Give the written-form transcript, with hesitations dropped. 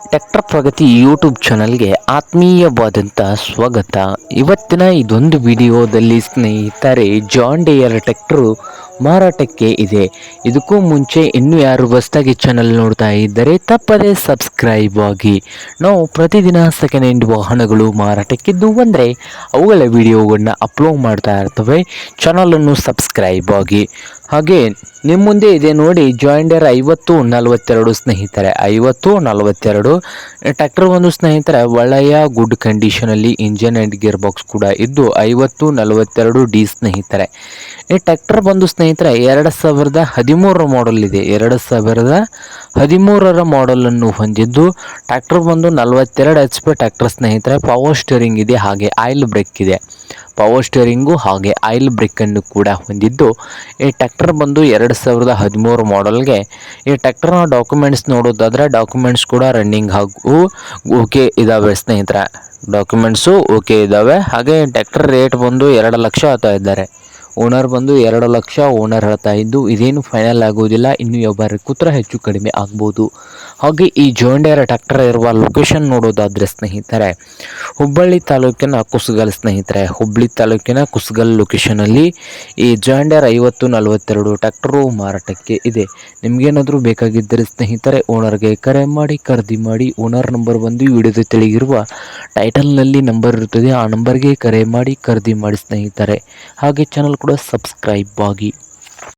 Tractor ಪ್ರಗತಿ YouTube ಚಾನಲ್ಗೆ ಆತ್ಮೀಯವಾದಂಥ ಸ್ವಾಗತ. ಇವತ್ತಿನ ಇದೊಂದು ವಿಡಿಯೋದಲ್ಲಿ ಸ್ನೇಹಿತರೆ ಜಾನ್ ಡಿಯರ್ ಟ್ರ್ಯಾಕ್ಟರು ಮಾರಾಟಕ್ಕೆ ಇದೆ. ಇದಕ್ಕೂ ಮುಂಚೆ ಇನ್ನೂ ಯಾರು ಹೊಸದಾಗಿ ಚಾನಲ್ ನೋಡ್ತಾ ಇದ್ದರೆ ತಪ್ಪದೇ ಸಬ್ಸ್ಕ್ರೈಬ್ ಆಗಿ. ನಾವು ಪ್ರತಿದಿನ ಸೆಕೆಂಡ್ ಹ್ಯಾಂಡ್ ವಾಹನಗಳು ಮಾರಾಟಕ್ಕಿದ್ದು ಬಂದರೆ ಅವುಗಳ ವಿಡಿಯೋಗಳನ್ನ ಅಪ್ಲೋಡ್ ಮಾಡ್ತಾ ಇರ್ತವೆ. ಚಾನಲನ್ನು ಸಬ್ಸ್ಕ್ರೈಬ್ ಆಗಿ. ಹಾಗೆ ನಿಮ್ಮ ಮುಂದೆ ಇದೆ ನೋಡಿ ಜಾಯಿಂಡರ್ 5042 ಸ್ನೇಹಿತರೆ, 5042 ಟ್ರ್ಯಾಕ್ಟರ್ ಒಂದು ಸ್ನೇಹಿತರೆ ಒಳ್ಳೆಯ ಗುಡ್ ಕಂಡೀಷನಲ್ಲಿ ಇಂಜನ್ ಆ್ಯಂಡ್ ಗೇರ್ ಬಾಕ್ಸ್ ಕೂಡ ಇದ್ದು 5042D ಸ್ನೇಹಿತರೆ. ಈ ಟ್ರ್ಯಾಕ್ಟರ್ ಬಂದು ಸ್ನೇಹಿತರೆ 2013 ಮಾಡಲ್ ಇದೆ. 2013 ಮಾಡಲನ್ನು ಹೊಂದಿದ್ದು ಟ್ರ್ಯಾಕ್ಟರ್ ಬಂದು 42 HP ಟ್ರ್ಯಾಕ್ಟರ್ ಸ್ನೇಹಿತರೆ. ಪವರ್ ಸ್ಟೇರಿಂಗ್ ಇದೆ, ಹಾಗೆ ಆಯಿಲ್ ಬ್ರೇಕ್ ಇದೆ. ಪವರ್ ಸ್ಟೇರಿಂಗು ಹಾಗೆ ಆಯಿಲ್ ಬ್ರೇಕನ್ನು ಕೂಡ ಹೊಂದಿದ್ದು ಈ ಟ್ರ್ಯಾಕ್ಟರ್ ಬಂದು 2013 ಮಾಡಲ್ಗೆ. ಈ ಟ್ರ್ಯಾಕ್ಟರ್ನ ಡಾಕ್ಯುಮೆಂಟ್ಸ್ ನೋಡೋದಾದರೆ ಡಾಕ್ಯುಮೆಂಟ್ಸ್ ಕೂಡ ರನ್ನಿಂಗ್ ಹಾಗೂ ಓಕೆ ಇದ್ದಾವೆ ಸ್ನೇಹಿತರೆ. ಡಾಕ್ಯುಮೆಂಟ್ಸು ಓಕೆ ಇದ್ದಾವೆ. ಹಾಗೆ ಟ್ರ್ಯಾಕ್ಟರ್ ರೇಟ್ ಬಂದು 2 ಲಕ್ಷ ಹೇಳ್ತಾ ಇದ್ದಾರೆ. ಓನರ್ ಬಂದು 2 ಲಕ್ಷ ಓನರ್ ಹೇಳ್ತಾ ಇದ್ದು, ಇದೇನು ಫೈನಲ್ ಆಗೋದಿಲ್ಲ, ಇನ್ನು ವ್ಯವಹಾರ ಕೂತ್ರ ಹೆಚ್ಚು ಕಡಿಮೆ ಆಗ್ಬೋದು. ಹಾಗೆ ಈ ಜಾನ್ ಡಿಯರ್ ಟ್ರ್ಯಾಕ್ಟರ್ ಇರುವ ಲೊಕೇಶನ್ ನೋಡೋದಾದರೆ ಸ್ನೇಹಿತರೆ ಹುಬ್ಬಳ್ಳಿ ತಾಲೂಕಿನ ಕುಸಗಲ್ ಸ್ನೇಹಿತರೆ. ಹುಬ್ಬಳ್ಳಿ ತಾಲೂಕಿನ ಕುಸಗಲ್ ಲೊಕೇಶನಲ್ಲಿ ಈ ಜಾನ್ ಡಿಯರ್ 5042 ಟ್ರ್ಯಾಕ್ಟರು ಮಾರಾಟಕ್ಕೆ ಇದೆ. ನಿಮಗೇನಾದರೂ ಬೇಕಾಗಿದ್ದರೆ ಸ್ನೇಹಿತರೆ ಓನರ್ಗೆ ಕರೆ ಮಾಡಿ ಖರೀದಿ ಮಾಡಿ. ಓನರ್ ನಂಬರ್ ಬಂದು ವಿಡಿಯೋದ ತೆಳಗಿರುವ ಟೈಟಲ್ನಲ್ಲಿ ನಂಬರ್ ಇರುತ್ತದೆ, ಆ ನಂಬರ್ಗೆ ಕರೆ ಮಾಡಿ ಖರೀದಿ ಮಾಡಿ ಸ್ನೇಹಿತರೆ. ಹಾಗೆ ಚಾನಲ್ ಕೂಡ ಸಬ್ಸ್ಕ್ರೈಬ್ ಆಗಿ.